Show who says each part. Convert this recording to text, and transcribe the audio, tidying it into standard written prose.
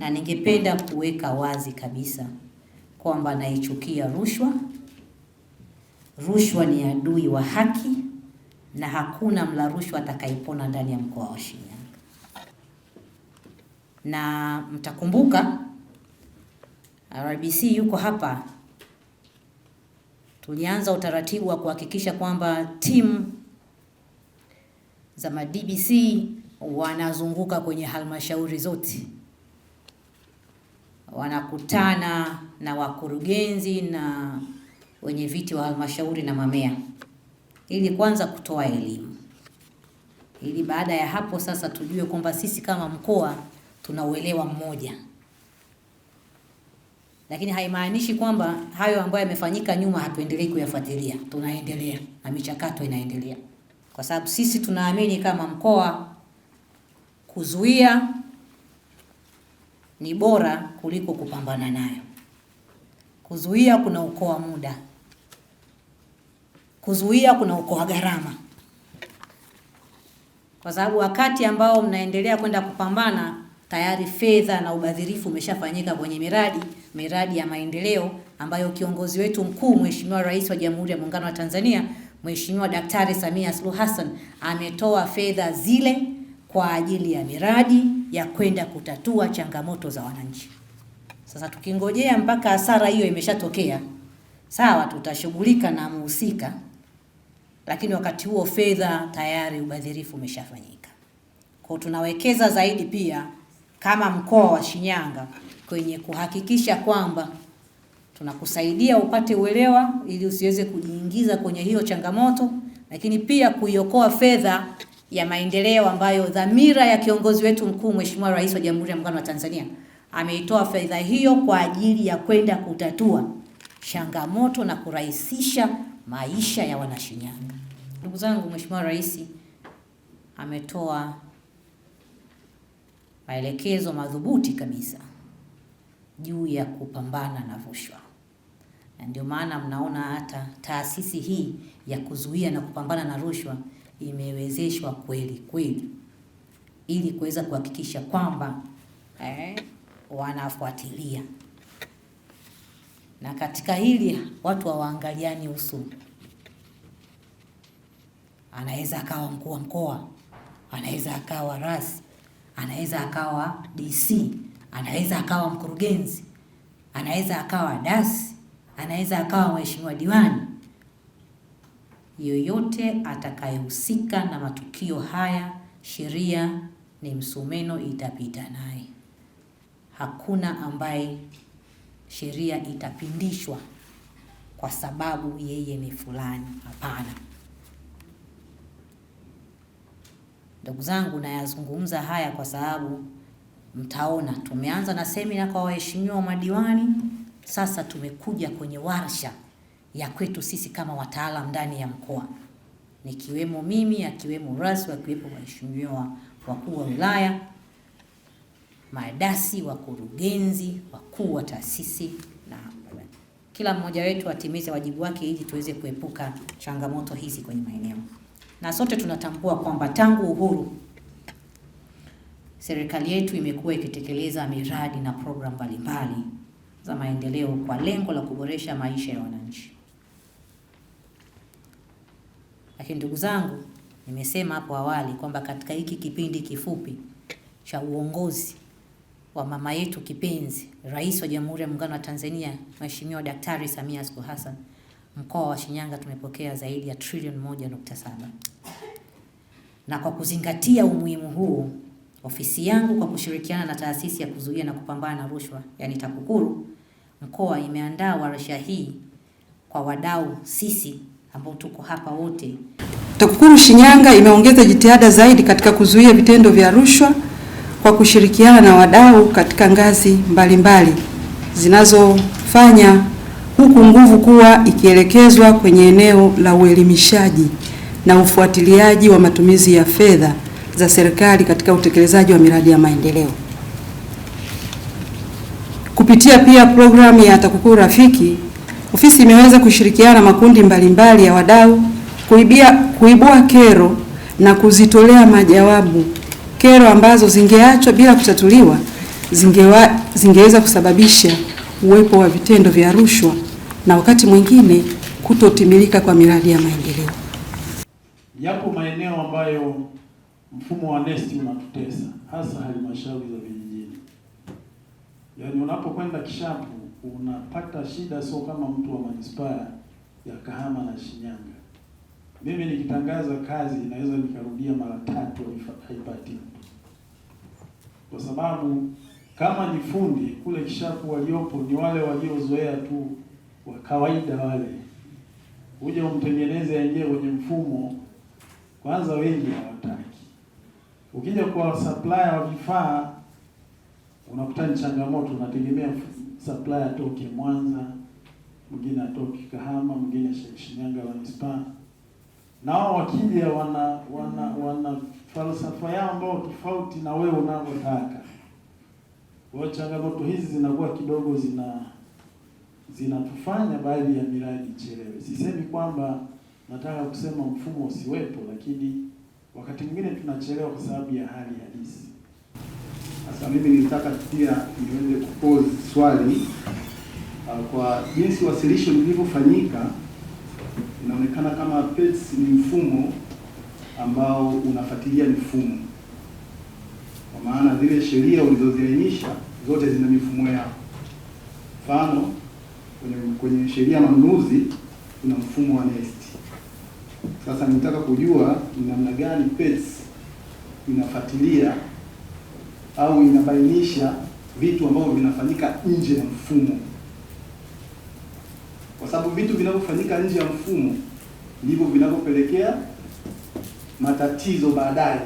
Speaker 1: na ningependa kuweka wazi kabisa kwamba naichukia rushwa. Rushwa ni adui wa haki na hakuna mla rushwa atakayepona ndani ya mkoa wa Shinyanga. Na mtakumbuka RBC yuko hapa, tulianza utaratibu wa kuhakikisha kwamba timu za DBC wanazunguka kwenye halmashauri zote, wanakutana na wakurugenzi na wenye viti wa halmashauri na mamea, ili kwanza kutoa elimu, ili baada ya hapo sasa tujue kwamba sisi kama mkoa tuna uelewa mmoja. Lakini haimaanishi kwamba hayo ambayo yamefanyika nyuma hatuendelee kuyafuatilia. Tunaendelea na michakato inaendelea, kwa sababu sisi tunaamini kama mkoa kuzuia ni bora kuliko kupambana nayo. Kuzuia kuna okoa muda, kuzuia kuna okoa gharama, kwa sababu wakati ambao mnaendelea kwenda kupambana tayari fedha na ubadhirifu umeshafanyika kwenye miradi ya maendeleo ambayo kiongozi wetu mkuu Mheshimiwa Rais wa Jamhuri ya Muungano wa Tanzania Mheshimiwa Daktari Samia Suluhu Hassan ametoa fedha zile kwa ajili ya miradi ya kwenda kutatua changamoto za wananchi. Sasa tukingojea mpaka hasara hiyo imeshatokea, sawa, tutashughulika na mhusika, lakini wakati huo fedha tayari ubadhirifu umeshafanyika. Kwa tunawekeza zaidi pia kama mkoa wa Shinyanga kwenye kuhakikisha kwamba tunakusaidia upate uelewa ili usiweze kujiingiza kwenye hiyo changamoto, lakini pia kuiokoa fedha ya maendeleo ambayo dhamira ya kiongozi wetu mkuu Mheshimiwa Rais wa Jamhuri ya Muungano wa Tanzania ameitoa fedha hiyo kwa ajili ya kwenda kutatua changamoto na kurahisisha maisha ya Wanashinyanga. Ndugu zangu, Mheshimiwa Rais ametoa maelekezo madhubuti kabisa juu ya kupambana na rushwa. Na ndio maana mnaona hata taasisi hii ya kuzuia na kupambana na rushwa imewezeshwa kweli ili kuweza kuhakikisha kwamba wanafuatilia. Na katika hili watu hawaangaliani uso. Anaweza akawa mkuu wa mkoa, anaweza akawa rasi, anaweza akawa DC, anaweza akawa mkurugenzi, anaweza akawa dasi, anaweza akawa mheshimiwa diwani. Yoyote atakayehusika na matukio haya, sheria ni msumeno itapita naye. Hakuna ambaye sheria itapindishwa kwa sababu yeye ni fulani, hapana. Ndugu zangu, nayazungumza haya kwa sababu mtaona tumeanza na semina kwa waheshimiwa madiwani, sasa tumekuja kwenye warsha ya kwetu sisi kama wataalamu ndani ya mkoa. Nikiwemo mimi, akiwemo rasi, akiwepo waheshimiwa wakuu wa wilaya, madasi, wakurugenzi, wakuu wa taasisi, na kila mmoja wetu atimize wajibu wake ili tuweze kuepuka changamoto hizi kwenye maeneo. Na sote tunatambua kwamba tangu uhuru serikali yetu imekuwa ikitekeleza miradi na program mbalimbali za maendeleo kwa lengo la kuboresha maisha ya wananchi. Lakini ndugu zangu, nimesema hapo awali kwamba katika hiki kipindi kifupi cha uongozi wa mama yetu kipenzi, Rais wa Jamhuri ya Muungano wa Tanzania Mheshimiwa Daktari Samia Suluhu Hassan, mkoa wa Shinyanga tumepokea zaidi ya trilioni 1.7. Na kwa kuzingatia umuhimu huu, ofisi yangu kwa kushirikiana na taasisi ya kuzuia na kupambana na rushwa, yani TAKUKURU, mkoa imeandaa warsha hii kwa wadau sisi ambao tuko hapa wote.
Speaker 2: TAKUKURU Shinyanga imeongeza jitihada zaidi katika kuzuia vitendo vya rushwa kwa kushirikiana na wadau katika ngazi mbalimbali zinazofanya, huku nguvu kuwa ikielekezwa kwenye eneo la uelimishaji na ufuatiliaji wa matumizi ya fedha za serikali katika utekelezaji wa miradi ya maendeleo. Kupitia pia programu ya TAKUKURU Rafiki, ofisi imeweza kushirikiana na makundi mbalimbali ya wadau kuibua kero na kuzitolea majawabu, kero ambazo zingeachwa bila kutatuliwa zingeweza kusababisha uwepo wa vitendo vya rushwa na wakati mwingine kutotimilika kwa miradi ya maendeleo.
Speaker 3: Yapo maeneo ambayo mfumo wa NeST unatutesa, hasa halmashauri za vijijini. Yaani unapokwenda Kishapu unapata shida, sio kama mtu wa manispaa ya Kahama na Shinyanga. Mimi nikitangaza kazi naweza nikarudia mara 3 haipati mtu. Kwa sababu kama ni fundi kule Kishapu waliopo ni wale waliozoea tu wa kawaida wale. Uje umtengeneze aingie kwenye mfumo, kwanza wengi hawataki. Ukija kwa supplier wa vifaa unakuta ni changamoto, unategemea supplier atoke Mwanza, mwingine atoke Kahama, mwingine Shinyanga manispaa. Nao wakija wana falsafa yao ambao tofauti na wewe unavyotaka. Kwa changamoto hizi zinakuwa kidogo zinatufanya baadhi ya miradi ichelewe. Sisemi kwamba nataka kusema mfumo usiwepo, lakini wakati mwingine tunachelewa kwa sababu ya hali halisi.
Speaker 4: Sasa mimi nilitaka pia niweze kupose swali kwa jinsi wasilisho lilivyofanyika. Inaonekana kama PETS ni mfumo ambao unafuatilia mifumo, kwa maana zile sheria ulizoziainisha zote zina mifumo yao. Mfano, kwenye sheria ya manunuzi kuna mfumo wa NeST. Sasa nitaka kujua ni namna gani PETS inafuatilia au inabainisha vitu ambavyo vinafanyika nje ya mfumo, kwa sababu vitu vinavyofanyika nje ya mfumo ndivyo vinavyopelekea matatizo baadaye.